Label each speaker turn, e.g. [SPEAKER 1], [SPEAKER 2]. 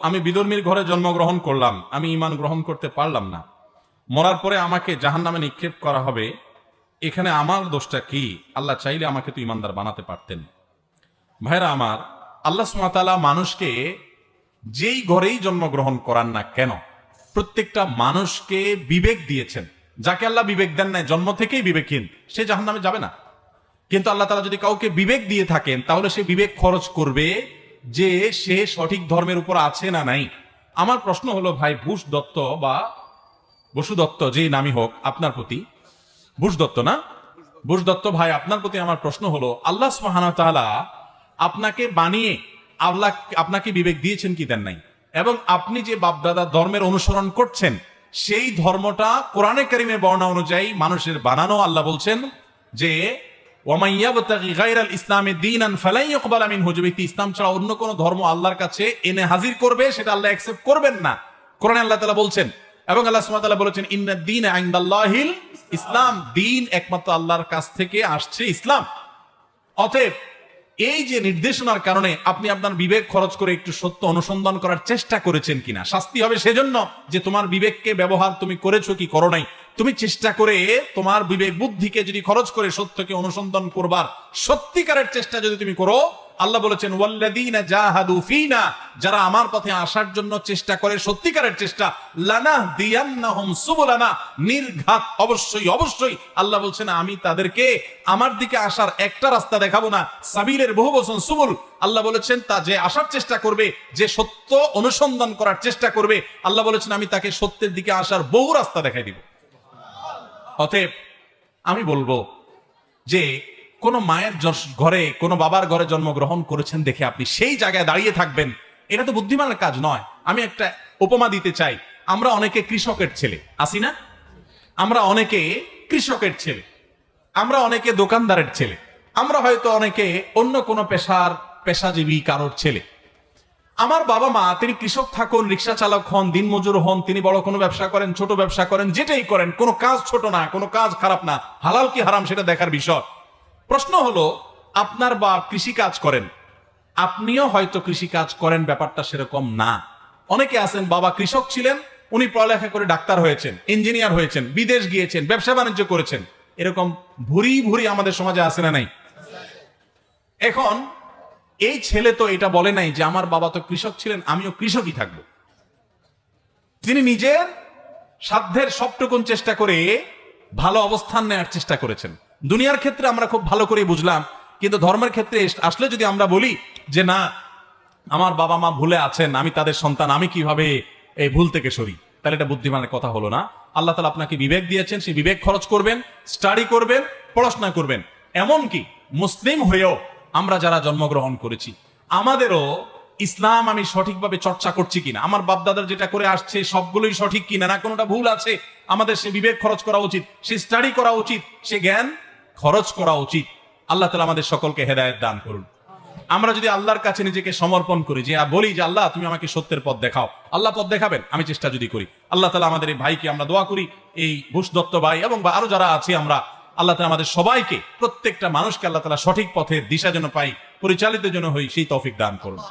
[SPEAKER 1] আমি বিধর্মীর ঘরে জন্মগ্রহণ করলাম, আমি ঈমান গ্রহণ করতে পারলাম না, মরার পরে আমাকে জাহান্নামে নিক্ষেপ করা হবে, এখানে আমার দোষটা কি? আল্লাহ চাইলে আমাকে তো ঈমানদার বানাতে পারতেন। ভাইরা আমার, আল্লাহ সুবহানাহু ওয়া তাআলা মানুষকে যেই ঘরেই জন্মগ্রহণ করান না কেন, প্রত্যেকটা মানুষকে বিবেক দিয়েছেন। যাকে আল্লাহ বিবেক দেন নাই, জন্ম থেকেই বিবেকহীন, সে জাহান্নামে যাবে না। কিন্তু আল্লাহ তাআলা যদি কাউকে বিবেক দিয়ে থাকেন, তাহলে সে বিবেক খরচ করবে যে সে সঠিক ধর্মের উপর আছে না নাই। আমার প্রশ্ন হলো ভাই, বুশ দত্ত বা বসু দত্ত, যে নামই হোক আপনার প্রতি, বুশ দত্ত না, বুশ দত্ত ভাই, আপনার প্রতি আমার প্রশ্ন হলো, আল্লাহ সুবহানাহু ওয়া তাআলা আপনাকে বানিয়ে আল্লাহ আপনাকে বিবেক দিয়েছেন কি দেন নাই? এবং আপনি যে বাপদাদা ধর্মের অনুসরণ করছেন, সেই ধর্মটা কোরআনে কারিমে বর্ণনা অনুযায়ী মানুষের বানানো। আল্লাহ বলছেন যে ওয়ামান ইয়াবতাগি গায়রাল ইসলামি দীনান ফালান ইউকবালা মিনহু, যে ব্যক্তি ইসলাম ছাড়া অন্য কোন ধর্ম আল্লাহর কাছে এনে হাজির করবে, সেটা আল্লাহ অ্যাকসেপ্ট করবেন না। কোরআনে আল্লাহ তাআলা বলছেন, এবং আল্লাহ সুবহানাহু ওয়া তাআলা বলেছেন ইন্নাদ দীনা ইনদাল্লাহিল ইসলাম, দ্বীন একমাত্র আল্লাহর কাছ থেকে আসছে ইসলাম। অতএব এই যে নির্দেশনার কারণে আপনি আপনার বিবেক খরচ করে একটু সত্য অনুসন্ধান করার চেষ্টা করেছেন কিনা, শাস্তি হবে সেজন্য যে তোমার বিবেককে ব্যবহার তুমি করেছো কি করো নাই। তুমি চেষ্টা করে তোমার বিবেক বুদ্ধিকে যদি খরচ করে সত্যকে অনুসন্ধান করবার সত্যিকারের চেষ্টা যদি তুমি করো, আল্লাহ বলেছেন ওয়াল্লাযীনা জাহাদু ফীনা, যারা আমার পথে আসার জন্য চেষ্টা করে সত্যিকারের চেষ্টা, লানাহদিয়ান্নাহুম সুবুলানা, নির্ঘাত অবশ্যই অবশ্যই আল্লাহ বলছেন আমি তাদেরকে আমার দিকে আসার একটা রাস্তা দেখাবো না। সাবিলের বহু বচন সুবুল, আল্লাহ বলেছেন তা যে আসার চেষ্টা করবে, যে সত্য অনুসন্ধান করার চেষ্টা করবে, আল্লাহ বলেছেন আমি তাকে সত্যের দিকে আসার বহু রাস্তা দেখাই দিব। অতএব আমি বলবো যে কোন মায়ের ঘরে, কোন বাবার ঘরে জন্মগ্রহণ করেছেন দেখে আপনি সেই জায়গায় দাঁড়িয়ে থাকবেন, এটা তো বুদ্ধিমানের কাজ নয়। আমি একটা উপমা দিতে চাই। আমরা অনেকে কৃষকের ছেলে, আছি না? আমরা অনেকে কৃষকের ছেলে, আমরা অনেকে দোকানদারের ছেলে, আমরা হয়তো অনেকে অন্য কোনো পেশাজীবী কারোর ছেলে। আমার বাবা মা, তিনি কৃষক থাকুন, রিক্সা চালক হন, দিনমজুর হন, তিনি বড় কোনো ব্যবসা করেন, ছোট ব্যবসা করেন, যেটাই করেন, কোনো কাজ ছোট না, কোনো কাজ খারাপ না, হালাল কি হারাম সেটা দেখার বিষয়। প্রশ্ন হলো, আপনার বাপ কৃষি কাজ করেন, আপনিও হয়তো কৃষি কাজ করেন, ব্যাপারটা সেরকম না। অনেকে আছেন বাবা কৃষক ছিলেন, উনি পড়ালেখা করে ডাক্তার হয়েছেন, ইঞ্জিনিয়ার হয়েছেন, বিদেশ গিয়েছেন, ব্যবসা বাণিজ্য করেছেন, এরকম ভুরি ভুরি আমাদের সমাজে আছে না নাই? এখন এই ছেলে তো এটা বলে নাই যে আমার বাবা তো কৃষক ছিলেন, আমিও কৃষকই থাকবো। তিনি নিজের সাধ্যের সবটুকুন চেষ্টা করে ভালো অবস্থান নেওয়ার চেষ্টা করেছেন। দুনিয়ার ক্ষেত্রে আমরা খুব ভালো করে বুঝলাম, কিন্তু ধর্মের ক্ষেত্রে আসলে যদি আমরা বলি যে না, আমার বাবা মা ভুলে আছেন, আমি তাদের সন্তান, আমি কিভাবে এই ভুল থেকে সরি, তাহলে এটা বুদ্ধিমানের কথা হলো না। আল্লাহ তাআলা আপনাকে বিবেক দিয়েছেন, সেই বিবেক খরচ করবেন, স্টাডি করবেন, পড়াশোনা করবেন। এমনকি মুসলিম হয়েও আমরা যারা জন্মগ্রহণ করেছি, আমাদেরও ইসলাম আমি সঠিকভাবে চর্চা করছি কিনা, আমার বাপদাদার যেটা করে আসছে সবগুলোই সঠিক কিনা, না কোনোটা ভুল আছে, আমাদের সে বিবেক খরচ করা উচিত, সে স্টাডি করা উচিত, সে জ্ঞান খরচ করা উচিত। আল্লাহ তাআলা আমাদের সকলকে হেদায়েত দান করুন। আমরা যদি আল্লাহর কাছে নিজেকে সমর্পণ করি, যে বলি যে আল্লাহ তুমি আমাকে সত্যের পথ দেখাও, আল্লাহ পথ দেখাবেন, আমি চেষ্টা যদি করি, আল্লাহ তাআলা আমাদের এই ভাইকে, আমরা দোয়া করি, এই বুশ দত্ত ভাই এবং আরো যারা আছে, আমরা আল্লাহ তাআলা আমাদের সবাইকে, প্রত্যেকটা মানুষকে আল্লাহ তাআলা সঠিক পথের দিশা যেন পাই, পরিচালিত যেন হই, সেই তৌফিক দান করুন।